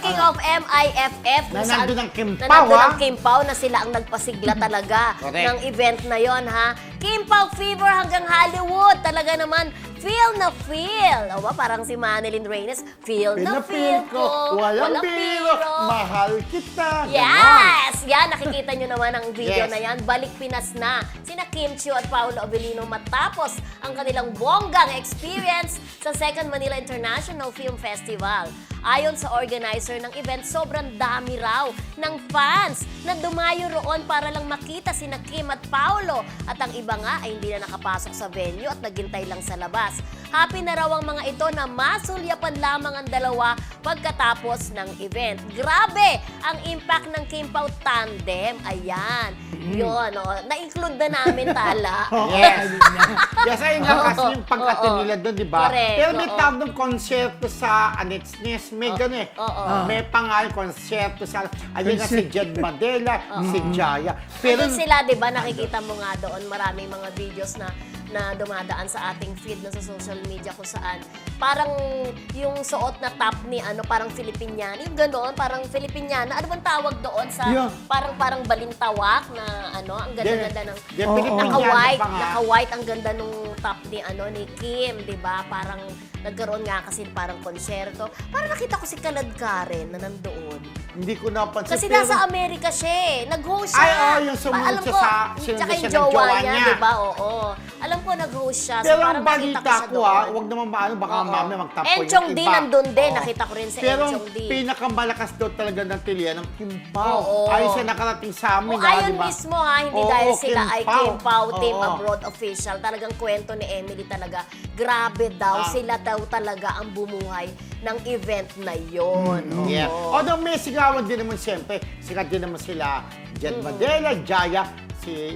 Speaking of MIFF, Na nandun ang Kim na Pao, nandun ha? ang Kim Pao na sila ang nagpasigla talaga Correct. ng event na yon, ha? Kim Pao fever hanggang Hollywood. Talaga naman, feel na feel. O ba, parang si Manilyn Reyes, feel na feel ko. Walang biro, mahal kita. Yes! Yan, nakikita nyo naman ang video Yes. na yan. Balik Pinas na. Sina Kim Chiu at Paolo Avellino matapos ang kanilang bonggang experience sa Second Manila International Film Festival. Ayon sa organizer ng event, sobrang dami raw ng fans na dumayo roon para lang makita sina Kim at Paolo. At ang iba nga ay hindi na nakapasok sa venue at naghintay lang sa labas. Happy na raw ang mga ito na masulyapan lamang ang dalawa pagkatapos ng event. Grabe ang impact ng Kim Pao tandem. Ayan. Yun, na-include na namin, Tala. Yes. Yes, ayun nga kasi yung pagkati nila doon, di ba? Correct, Pero may oo. tawag ng konserto sa Anexnes. May gano'n eh. Oo. May pangalan konserto sa... Ayun nga si Jed Madela, si Jaya. Pero sila, 'di ba, nakikita mo nga doon maraming mga videos na dumadaan sa ating feed na sa social media kung saan parang yung suot na top ni parang Filipiniana, yung ganoon, parang Filipiniana. Ano bang tawag doon sa Yeah. parang balintawak na ang ganda-ganda ng Filipiniana naka-white, pa nga. naka-white ang ganda nung top ni ni Kim, 'di ba? Parang nagkaroon nga kasi parang konsyerto. Parang nakita ko si Kalad Karen na nandoon. Hindi ko napansin. Kasi pero- nasa Amerika siya eh. Nag-host siya. Ay, oo, yung sumunod Alam siya ko, sa- sinunod tsaka siya yung ng jowa jowa niya, niya. di ba? Oo. Alam ko, nag-host siya. Pero parang ang nakita balita siya ko doon. wag naman maano, baka Oo. mamaya magtapo Enchong yung D iba. nandun din. Oo. Nakita ko rin si Pero Enchong D. pinakamalakas daw talaga ng tilian ng Kim Pao. Oo. Ayun siya nakarating sa amin. Ayun di ba? mismo ha, hindi Oo, dahil sila Kim ay Pao. Kim Pao Team Oo. Abroad Official. Talagang kwento ni Emily talaga. Grabe daw, sila daw talaga ang bumuhay ng event na yon. Yeah. Although may sigawan din naman siyempre, sikat din naman sila Jed Madela, Jaya,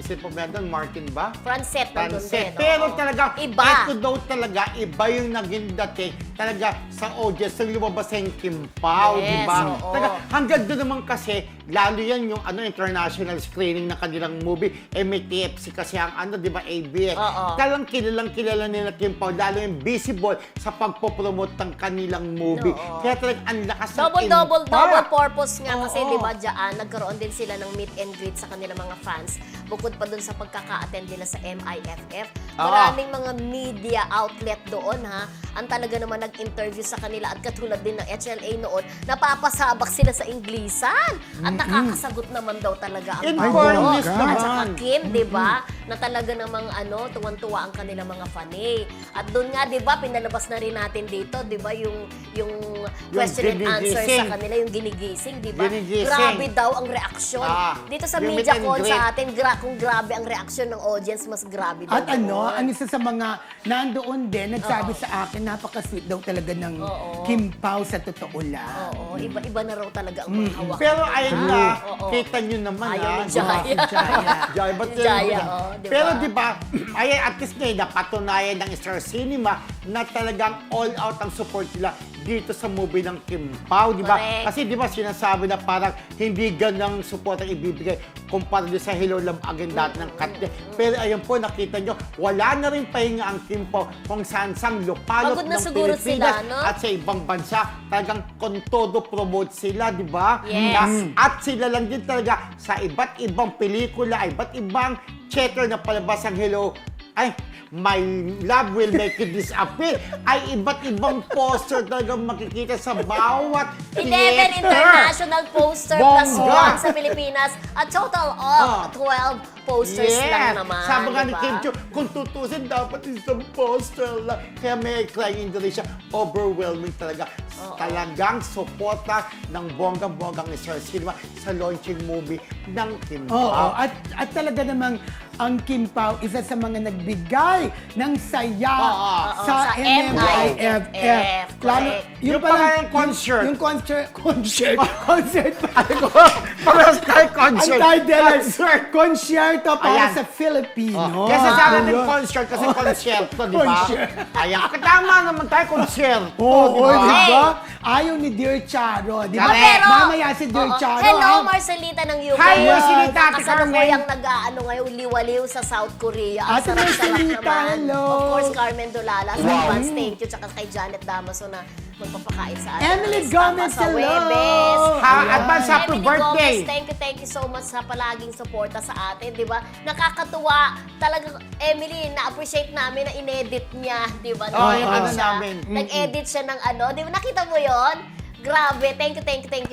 si Pomedon, Martin ba? Francet nandun din. Pero oo. talaga, Iba. ito daw talaga, iba yung naging dating talaga sa audience nang lumabas sa yung Kim Pao, Yes, di ba? oo. Talaga, hanggang doon naman kasi, lalo yan yung international screening ng kanilang movie, may TFC kasi ang di ba, ABS. Oo. Talagang kilala nila Kim Pao, lalo yung visible sa pagpopromote ng kanilang movie. Oo. Kaya talagang ang lakas ng Double impact. purpose nga kasi, Oo. di ba, dyan, nagkaroon din sila ng meet and greet sa kanilang mga fans. Bukod pa dun sa pagkaka-attend nila sa MIFF. Maraming mga media outlet doon, ha. Ang talaga naman nag-interview sa kanila at katulad din ng HLA noon, napapasabak sila sa Inglisan. At nakakasagot naman daw talaga ang In bawat fairness at naman. saka Kim, di ba, na talaga namang tuwan-tuwa ang kanilang mga fanay. At doon nga, di ba, pinalabas na rin natin dito, di ba, yung question and answer ginigising. sa kanila, yung ginigising, di ba? Ginigising. Grabe daw ang reaksyon. Dito sa yung media meet and con greet. sa atin, kung grabe ang reaksyon ng audience, mas grabe daw. At doon. ang isa sa mga nandoon din, nagsabi sa akin, napaka-sweet daw talaga ng Kim Pao sa totoo lang. Oo, iba-iba na raw talaga ang mga hawak. Pero ayun nga, Oo. kita nyo naman Ayaw ni ha. Jaya. Jaya. Jaya, ba't Si Jaya, yun? di ba? Pero di ba, ay at least ngayon, napatunayan ng Star Cinema na talagang all out ang support nila dito sa movie ng Kim Pao, di ba? Correct. Kasi di ba sinasabi na parang hindi ganang support ang ibibigay kumpara din sa Hello Love Again dati ng Katya. Pero ayun po, nakita nyo, wala na rin pahinga ang Kim Pao kung saan-saan lupalop Pagod na ng siguro Pilipinas sila, no? at sa ibang bansa. Talagang kontodo promote sila, di ba? Yes. At sila lang din talaga sa iba't ibang pelikula, iba't ibang theater na palabas ang Hello, ay, My Love Will Make You Disappear, ay iba't ibang poster talaga makikita sa bawat 11 theater. international poster plus Bongga. 1 sa Pilipinas. A total of 12 posters lang naman. Sabi nga ni diba? Kim Chiu, kung tutusin, dapat isang poster lang. Kaya may crying Indonesia, overwhelming talaga. Talagang suporta ng bonggang-bonggang ni Sir Cinema sa launching movie ng Kim Oo, Pao. at talaga namang ang Kim Pao, isa sa mga nagbigay ng saya sa sa MIFF. MIFF. Lalo, Yung parang concert. Yung concert pa. Parang tayo Ang concert. title ay Concert. Concerto para Ayan. sa Filipino. Kasi sa akin Ayun. yung concert kasi concerto, di ba? Concert. Ayan, tama naman tayo concierto, Oo, di ba? di ba? Ayaw ni Dear Charo, di ba? Correct. Mamaya si Dear Oo. Charo. Hello, ah. Marcelita ng UK. Hi, Marcelita, Ate Kasalukuyang Carmen. nag-aano ngayon, liwaliw sa South Korea. Ang Ate sarap-sarap Marcelita, naman. hello. Of course, Carmen Dolala. Sa advance, thank you. Tsaka kay Janet Damaso na magpapakain sa atin. Emily Alis Gomez, sa hello! Webes. Advance happy Emily birthday! Gomez, thank you so much sa palaging suporta sa atin, di ba? Nakakatuwa. Talagang, Emily, na-appreciate namin na inedit niya, di ba? Oh, Nag-edit yung ano siya. namin. Nag-edit siya ng ano, di ba? Nakita mo yon? Grabe, thank you so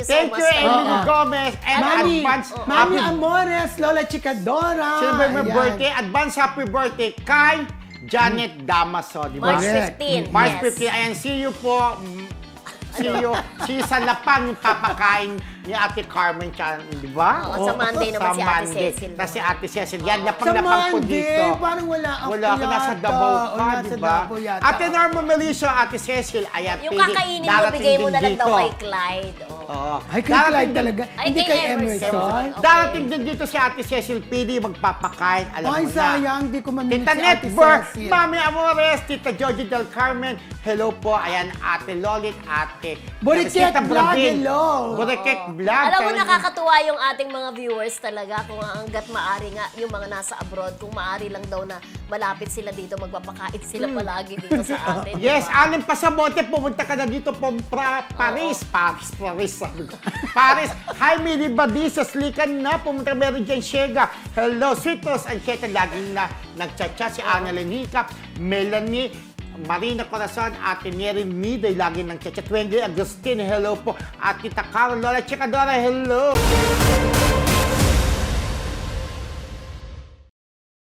Thank much. you, Emily Oo. Gomez. And Mami, advance Mami happy Amores, Lola Chicadora. Celebrate my Ayan. birthday. Advance happy birthday kay Janet Damaso, di ba? March Correct. 15. March yes. 15. Ayan, see you po. See you. Si Salapang yung papakain ni Ate Carmen Chan, di ba? Oo, sa Monday naman si Ate Monday. Cecil. Tapos si Ate Cecil. Yan, Sa lapang-lapang po Monday, dito. parang wala ako Wala ka, nasa yata. Davao O, ka, nasa di ba? Davao yata Ate ako. Norma Melissa, Ate Cecil, ayan, Yung pili. kakainin mo, Darating bigay mo din na lang daw dito. kay Clyde. Oh. Oo. Ay, kay Darating Clyde din- talaga. Ay, Hindi kay kay Emerson. Emerson. Okay. Darating din dito si Ate Cecil PD magpapakain. Alam Ay, mo na. sayang, di ko mamimit Tita si Ate Network, Cecil. Mami Amores, Tita Joji Del Carmen, hello po. Ayan, Ate Lolit, Ate... Buriket Tita Vlog, Bradin. hello. Buriket Vlog. Alam mo, talagang- nakakatuwa yung ating mga viewers talaga kung hanggat maari nga yung mga nasa abroad, kung maari lang daw na malapit sila dito, magpapakait sila palagi dito sa atin. Yes, diba? Aling Pasamonte, pumunta ka na dito po Paris. Sabi ko. Paris. Hi, Mili Badisa, slikan na. Pumunta Mary Jane Siega. Hello, Sweetos and Cheta. Laging na nagchat-chat si Annalyn Hiccup, Melanie, Marina Corazon, Ate Mary Miday, lagi ng chat-chat. Wendy Agustin, hello po. At Tita Carol Lola Chicadora, hello.